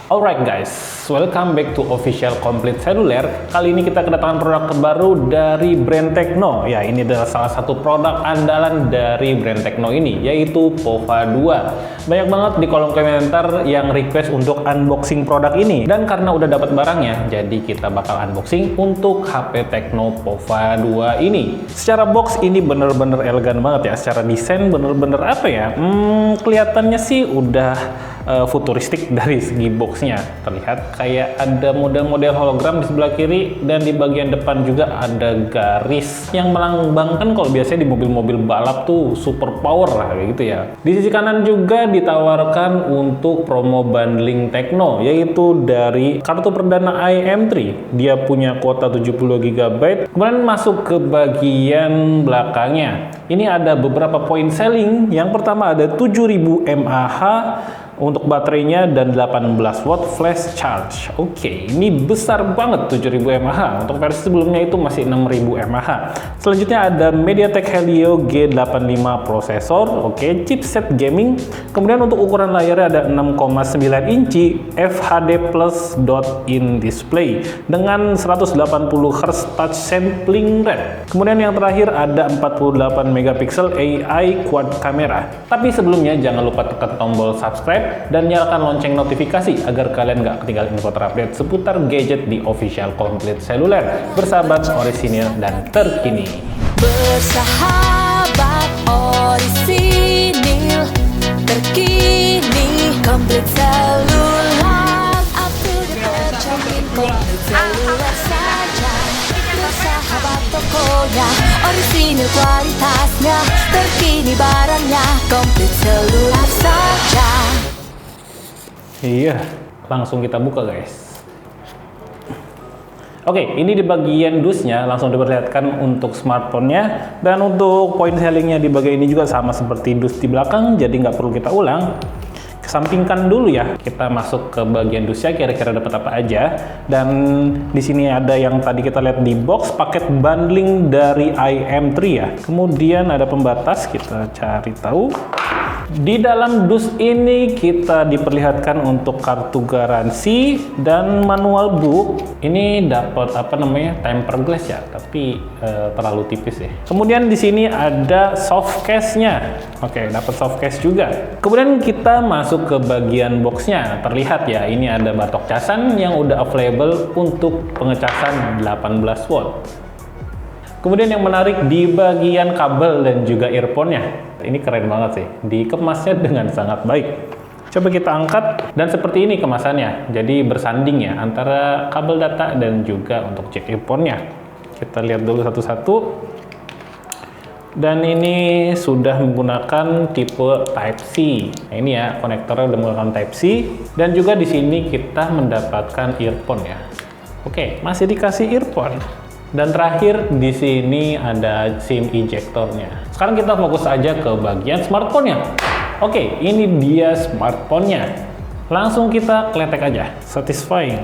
Alright guys, welcome back to Official Complete Cellular. Kali ini kita kedatangan produk terbaru dari brand Tecno. Ya, ini adalah salah satu produk andalan dari brand Tecno ini, yaitu POVA 2. Banyak banget di kolom komentar yang request untuk unboxing produk ini. Dan karena udah dapat barangnya, jadi kita bakal unboxing untuk HP Tecno POVA 2 ini. Secara box ini bener-bener elegan banget ya. Secara desain bener-bener apa ya? Kelihatannya sih udah futuristik dari segi boxnya. Terlihat kayak ada model-model hologram di sebelah kiri, dan di bagian depan juga ada garis yang melambangkan kalau biasanya di mobil-mobil balap tuh super power lah kayak gitu ya. Di sisi kanan juga ditawarkan untuk promo bundling Tecno, yaitu dari kartu perdana IM3. Dia punya kuota 70 GB. Kemudian masuk ke bagian belakangnya. Ini ada beberapa poin selling. Yang pertama ada 7000 mAh untuk baterainya dan 18 watt flash charge. Oke, ini besar banget 7000 mAh. Untuk versi sebelumnya itu masih 6000 mAh. Selanjutnya ada MediaTek Helio G85 prosesor. Oke, chipset gaming. Kemudian untuk ukuran layarnya ada 6,9 inci FHD Plus dot-in display dengan 180 Hz touch sampling rate. Kemudian yang terakhir ada 48 megapiksel AI quad kamera. Tapi sebelumnya jangan lupa tekan tombol subscribe dan nyalakan lonceng notifikasi agar kalian nggak ketinggalan info terupdate seputar gadget di Official Complete Cellular. Bersahabat, orisinil, dan terkini. Bersahabat, orisinil, terkini, Complete Cellular. Up to the terjamin, Complete Cellular saja. Bersahabat tokonya, orisinil kualitasnya, terkini barangnya, Complete Cellular saja. Iya, langsung kita buka guys. Oke, ini di bagian dusnya langsung diperlihatkan untuk smartphone-nya, dan untuk poin sellingnya di bagian ini juga sama seperti dus di belakang, jadi nggak perlu kita ulang. Kesampingkan dulu ya, kita masuk ke bagian dusnya kira-kira dapat apa aja. Dan di sini ada yang tadi kita lihat di box, paket bundling dari IM3 ya. Kemudian ada pembatas, kita cari tahu. Di dalam dus ini kita diperlihatkan untuk kartu garansi dan manual book. Ini dapat apa namanya, tempered glass ya, tapi terlalu tipis ya. Kemudian di sini ada soft case-nya. Oke, dapat soft case juga. Kemudian kita masuk ke bagian boxnya. Terlihat ya, ini ada batok casan yang udah available untuk pengecasan 18 watt. Kemudian yang menarik di bagian kabel dan juga earphone-nya. Ini keren banget sih, dikemasnya dengan sangat baik. Coba kita angkat, dan seperti ini kemasannya. Jadi bersanding ya antara kabel data dan juga untuk jack earphone-nya. Kita lihat dulu satu-satu. Dan ini sudah menggunakan tipe Type-C. Nah, ini ya, konektornya udah menggunakan Type-C. Dan juga di sini kita mendapatkan earphone ya. Oke, masih dikasih earphone. Dan terakhir di sini ada SIM ejectornya. Sekarang kita fokus aja ke bagian smartphone-nya. Oke, ini dia smartphone-nya. Langsung kita kletek aja. Satisfying.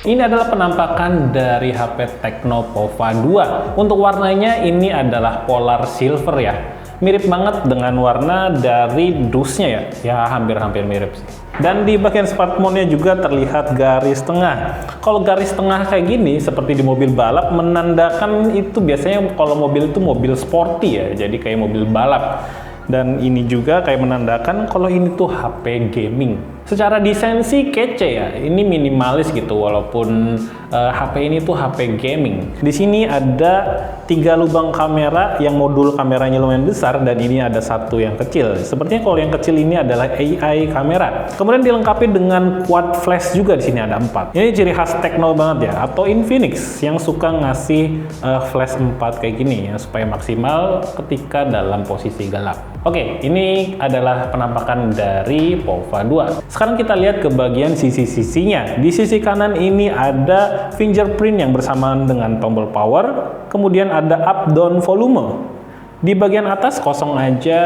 Ini adalah penampakan dari HP Tecno POVA 2. Untuk warnanya ini adalah polar silver ya. Mirip banget dengan warna dari dusnya ya. Ya, hampir-hampir mirip sih. Dan di bagian smartphone-nya juga terlihat garis tengah. Kalau garis tengah kayak gini, seperti di mobil balap, menandakan itu biasanya kalau mobil itu mobil sporty ya, jadi kayak mobil balap. Dan ini juga kayak menandakan kalau ini tuh HP gaming. Secara desain sih kece ya, ini minimalis gitu, walaupun HP ini tuh HP gaming. Di sini ada 3 lubang kamera yang modul kameranya lumayan besar, dan ini ada satu yang kecil. Sepertinya kalau yang kecil ini adalah AI kamera. Kemudian dilengkapi dengan quad flash juga, di sini ada 4. Ini ciri khas Tecno banget ya, atau Infinix yang suka ngasih flash 4 kayak gini ya, supaya maksimal ketika dalam posisi gelap. Oke, ini adalah penampakan dari POVA 2. Sekarang kita lihat ke bagian sisi-sisinya. Di sisi kanan ini ada fingerprint yang bersamaan dengan tombol power. Kemudian ada up down volume. Di bagian atas kosong aja.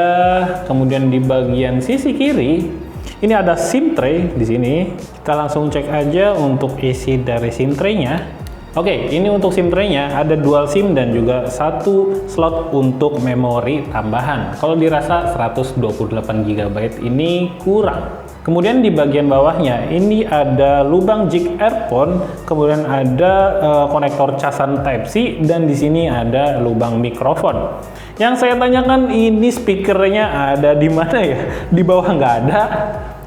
Kemudian di bagian sisi kiri ini ada SIM tray di sini. Kita langsung cek aja untuk isi dari SIM tray-nya. Oke, ini untuk SIM tray-nya ada dual SIM dan juga satu slot untuk memori tambahan. Kalau dirasa 128 GB ini kurang. Kemudian di bagian bawahnya ini ada lubang jack earphone, kemudian ada konektor casan Type-C, dan di sini ada lubang mikrofon. Yang saya tanyakan, ini speakernya ada di mana ya? Di bawah nggak ada,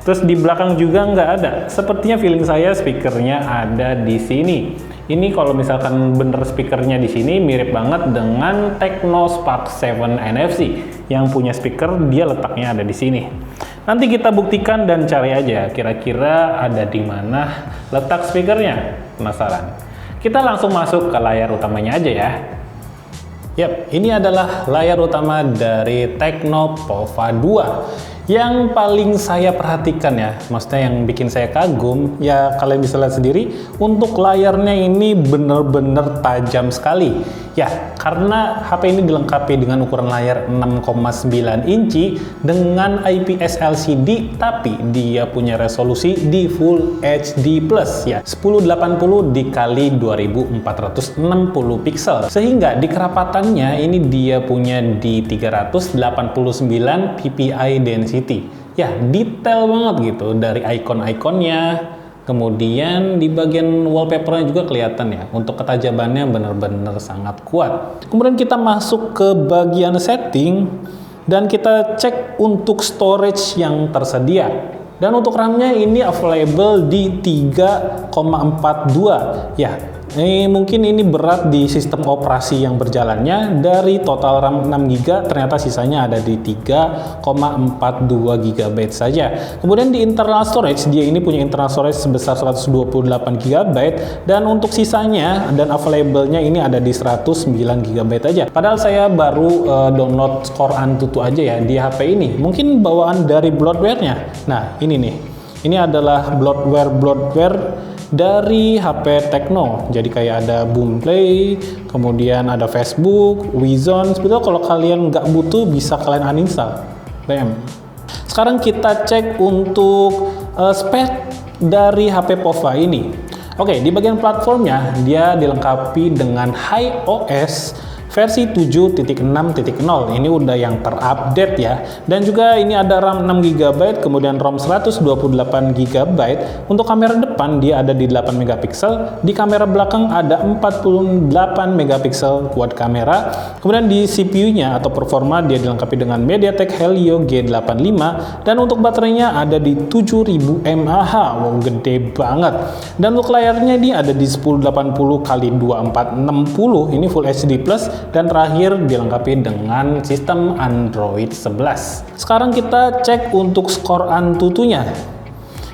terus di belakang juga nggak ada. Sepertinya feeling saya speakernya ada di sini. Ini kalau misalkan bener speakernya di sini mirip banget dengan Tecno Spark 7 NFC. Yang punya speaker dia letaknya ada di sini. Nanti kita buktikan dan cari aja kira-kira ada di mana letak speakernya. Penasaran? Kita langsung masuk ke layar utamanya aja ya. Yap, ini adalah layar utama dari Tecno Pova 2. Yang paling saya perhatikan ya, maksudnya yang bikin saya kagum, ya kalian bisa lihat sendiri, untuk layarnya ini bener-bener tajam sekali. Ya, karena HP ini dilengkapi dengan ukuran layar 6,9 inci dengan IPS LCD, tapi dia punya resolusi di Full HD Plus ya, 1080 dikali 2460 pixel. Sehingga di kerapatannya ini dia punya di 389 ppi density. Ya, detail banget gitu dari icon-iconnya. Kemudian di bagian wallpapernya juga kelihatan ya, untuk ketajamannya benar-benar sangat kuat. Kemudian kita masuk ke bagian setting dan kita cek untuk storage yang tersedia. Dan untuk RAM-nya ini available di 3,42 ya. Mungkin ini berat di sistem operasi yang berjalannya. Dari total RAM 6GB ternyata sisanya ada di 3,42 GB saja. Kemudian di internal storage, dia ini punya internal storage sebesar 128 GB, dan untuk sisanya dan available-nya ini ada di 109 GB aja. Padahal saya baru download Score Antutu aja ya di HP ini. Mungkin bawaan dari bloatware-nya. Nah, ini nih. Ini adalah bloatware dari HP Tecno. Jadi kayak ada Boomplay, kemudian ada Facebook, Wizon. Sebetulnya kalau kalian nggak butuh bisa kalian uninstall. BM. Sekarang kita cek untuk spek dari HP Pova ini. Oke, di bagian platformnya dia dilengkapi dengan HiOS versi 7.6.0. Ini udah yang terupdate ya. Dan juga ini ada RAM 6GB, kemudian ROM 128GB. Untuk kamera depan dia ada di 8 megapiksel, di kamera belakang ada 48 megapiksel quad kamera. Kemudian di CPU-nya atau performa dia dilengkapi dengan MediaTek Helio G85, dan untuk baterainya ada di 7000 mAh. Wow, gede banget. Dan untuk layarnya dia ada di 1080x2460. Ini Full HD Plus. Dan terakhir dilengkapi dengan sistem Android 11. Sekarang kita cek untuk skor Antutunya.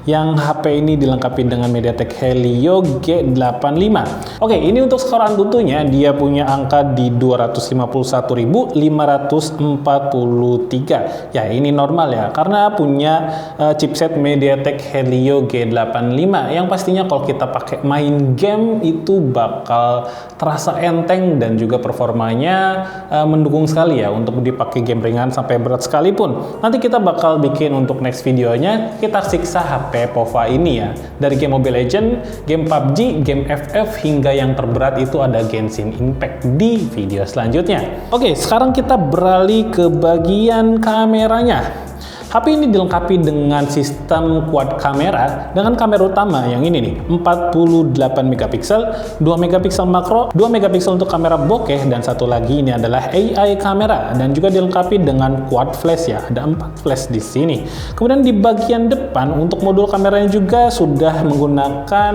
Yang HP ini dilengkapi dengan MediaTek Helio G85. Oke, ini untuk skor Antutunya dia punya angka di 251.543. Ya, ini normal ya, karena punya chipset MediaTek Helio G85 yang pastinya kalau kita pakai main game itu bakal terasa enteng dan juga performanya mendukung sekali ya untuk dipakai game ringan sampai berat sekalipun. Nanti kita bakal bikin untuk next videonya, kita siksa HP Pova ini ya, dari game Mobile Legends, game PUBG, game FF, hingga yang terberat itu ada Genshin Impact di video selanjutnya. Oke, sekarang kita beralih ke bagian kameranya. HP ini dilengkapi dengan sistem quad kamera dengan kamera utama yang ini nih, 48 megapiksel, 2 megapiksel makro, 2 megapiksel untuk kamera bokeh, dan satu lagi ini adalah AI kamera, dan juga dilengkapi dengan quad flash ya, ada 4 flash di sini. Kemudian di bagian depan untuk modul kameranya juga sudah menggunakan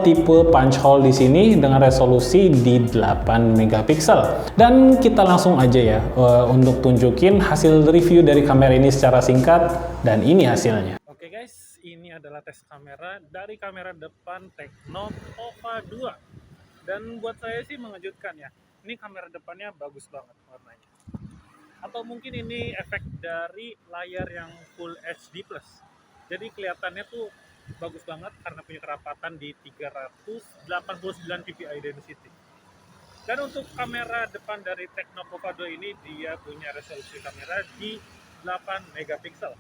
tipe punch hole di sini dengan resolusi di 8 megapiksel. Dan kita langsung aja ya untuk tunjukin hasil review dari kamera ini secara singkat, dan ini hasilnya. Oke guys, ini adalah tes kamera dari kamera depan Tecno Pova 2. Dan buat saya sih mengejutkan ya. Ini kamera depannya bagus banget warnanya. Atau mungkin ini efek dari layar yang Full HD Plus. Jadi kelihatannya tuh bagus banget karena punya kerapatan di 389 ppi density. Dan untuk kamera depan dari Tecno Pova 2 ini dia punya resolusi kamera di 8 megapiksel.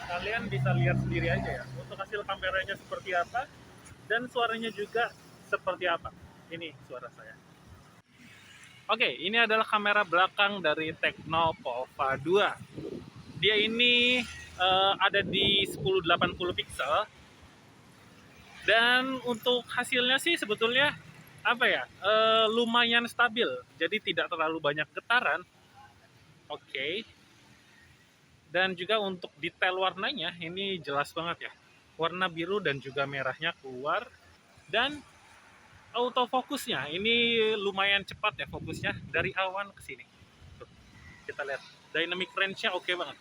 Kalian bisa lihat sendiri aja ya untuk hasil kameranya seperti apa dan suaranya juga seperti apa. Ini suara saya. Oke, ini adalah kamera belakang dari Tecno Pova 2. Dia ini ada di 1080 pixel. Dan untuk hasilnya sih sebetulnya apa ya, lumayan stabil, jadi tidak terlalu banyak getaran. Oke. Dan juga untuk detail warnanya ini jelas banget ya, warna biru dan juga merahnya keluar. Dan autofokusnya ini lumayan cepat ya fokusnya dari awan ke sini. Tuh, kita lihat dynamic range-nya oke banget.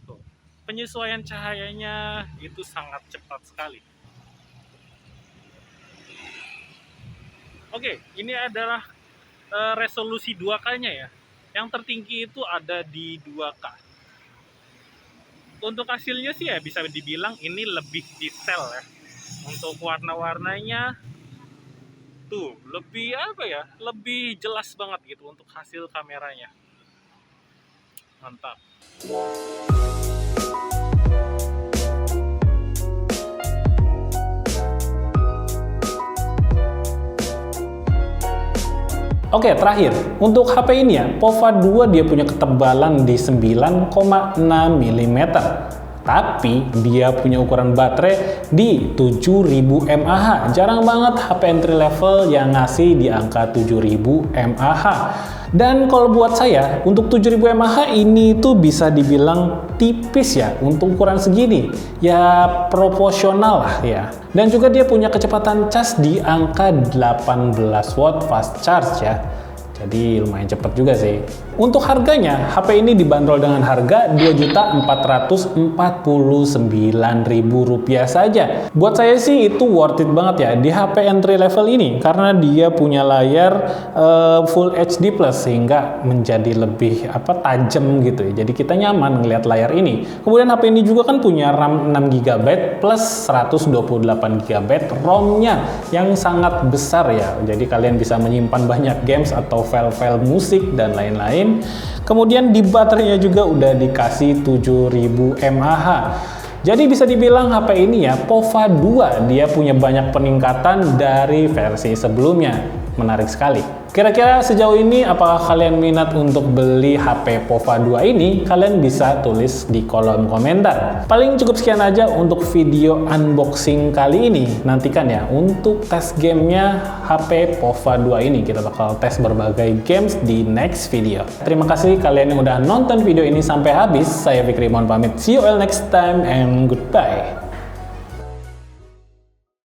Tuh, penyesuaian cahayanya itu sangat cepat sekali. Oke, ini adalah resolusi 2K-nya ya. Yang tertinggi itu ada di 2K. Untuk hasilnya sih ya bisa dibilang ini lebih detail ya. Untuk warna-warnanya tuh lebih apa ya? Lebih jelas banget gitu untuk hasil kameranya. Mantap. Oke, terakhir, untuk HP ini ya, POVA 2 dia punya ketebalan di 9,6 mm. Tapi dia punya ukuran baterai di 7000 mAh. Jarang banget HP entry level yang ngasih di angka 7000 mAh. Dan kalau buat saya, untuk 7000 mAh ini tuh bisa dibilang tipis ya untuk ukuran segini. Ya proporsional lah ya. Dan juga dia punya kecepatan cas di angka 18 watt fast charge ya. Jadi lumayan cepet juga sih. Untuk harganya, HP ini dibanderol dengan harga Rp2.449.000 saja. Buat saya sih itu worth it banget ya di HP entry level ini, karena dia punya layar Full HD Plus sehingga menjadi lebih tajam gitu ya. Jadi kita nyaman ngelihat layar ini. Kemudian HP ini juga kan punya RAM 6GB plus 128GB ROM-nya yang sangat besar ya. Jadi kalian bisa menyimpan banyak games atau file-file musik dan lain-lain. Kemudian di baterainya juga udah dikasih 7000 mAh. Jadi bisa dibilang HP ini ya POVA 2 dia punya banyak peningkatan dari versi sebelumnya. Menarik sekali. Kira-kira sejauh ini apakah kalian minat untuk beli HP POVA 2 ini? Kalian bisa tulis di kolom komentar. Paling cukup sekian aja untuk video unboxing kali ini. Nantikan ya untuk tes gamenya HP POVA 2 ini. Kita bakal tes berbagai games di next video. Terima kasih kalian yang udah nonton video ini sampai habis. Saya Fikri mohon pamit. See you all next time and goodbye.